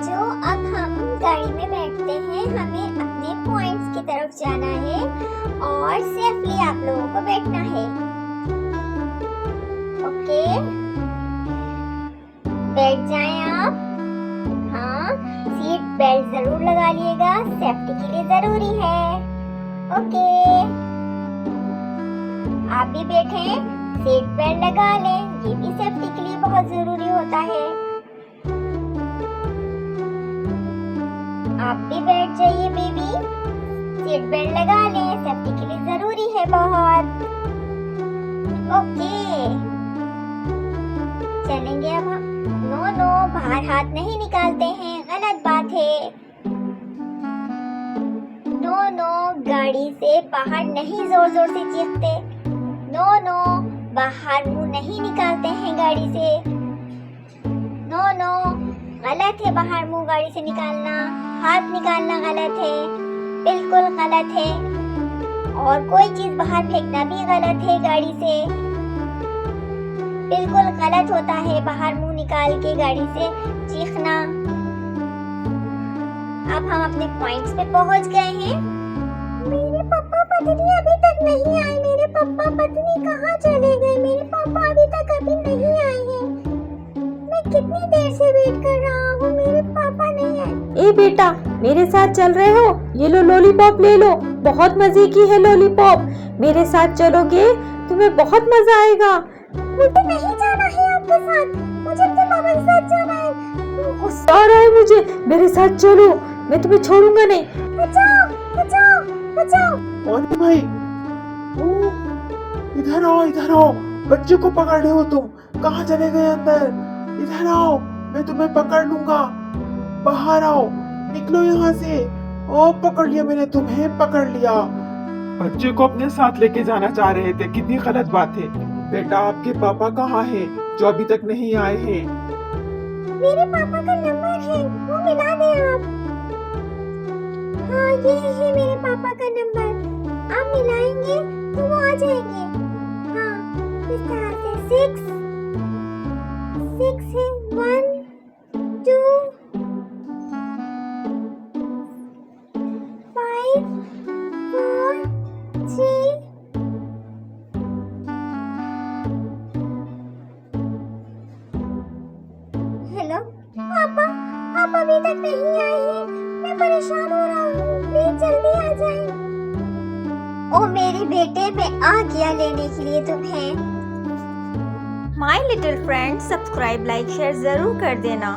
बच्चों, अब हम गाड़ी में बैठते हैं। हमें अपने पॉइंट्स की तरफ जाना है और सेफली आप लोगों को बैठना है। ओके, बैठ जाएं आप। हाँ, सीट बेल्ट जरूर लगा लिएगा, सेफ्टी के लिए जरूरी है। ओके, आप भी बैठें, सीट बेल्ट लगा लें, ये भी सेफ्टी के लिए बहुत जरूरी होता है। आप भी बैठ जाइए बेबी, सीट बेल्ट लगा लें, सेफ्टी के लिए जरूरी है बहुत। ओके, चलेंगे अब हम। नो, बाहर हाथ नहीं निकालते हैं, गलत बात है। नो, गाड़ी से बाहर नहीं जोर जोर से चीखते। नो, बाहर मुंह नहीं निकालते हैं गाड़ी से। नो, गलत है बाहर मुंह गाड़ी से निकालना, हाथ निकालना गलत है, बिल्कुल गलत है। और कोई चीज बाहर फेंकना भी गलत है गाड़ी से, बिल्कुल गलत होता है बाहर मुंह निकाल के गाड़ी से चीखना। अब हम अपने पॉइंट्स पे पहुंच गए हैं। मेरे पापा पत्नी अभी तक नहीं आए, मेरे पापा पत्नी कहाँ चले गए? मेरे पापा अभी नहीं आए हैं। मैं कितनी देर से वेट कर रहा हूँ, मेरे पापा नहीं आए। ए बेटा, मेरे साथ चल रहे हो? ये लो लॉलीपॉप ले लो, बहुत मजे की है लॉलीपॉप। मेरे साथ चलोगे तुम्हें बहुत मजा आएगा। मुझे नहीं जाना है आपके साथ, मुझे अपने पापा के साथ जाना है। गुस्सा आ रहा है मुझे, मेरे साथ चलो, मैं तुम्हें छोड़ूंगा नहीं। बचाओ, बचाओ, बचाओ। कौन है भाई? ओ, इधर आओ, बच्चे को पकड़ रहे हो तुम? कहाँ चले गए अंदर? इधर आओ, मैं तुम्हें पकड़ लूंगा। बाहर आओ, निकलो यहाँ से। ओ, पकड़ लिया मैंने तुम्हें, पकड़ लिया। बच्चे को अपने साथ लेके जाना चाह रहे थे, कितनी गलत बात है। बेटा, आपके पापा कहाँ हैं जो अभी तक नहीं आए हैं? मेरे पापा का नंबर है, वो मिला दे आप। हाँ, ये है मेरे पापा का नंबर, आप मिलाएंगे तो वो आ जाएंगे। हाँ, इस तरह से 6 है, 1 2 5 4 3। हेलो पापा, आप अभी तक नहीं आए हैं, मैं परेशान हो रहा हूँ, प्लीज जल्दी आ जाएं। ओ मेरे बेटे, मैं आ गया लेने के लिए तुम्हें। My little friend, subscribe like share जरूर कर देना।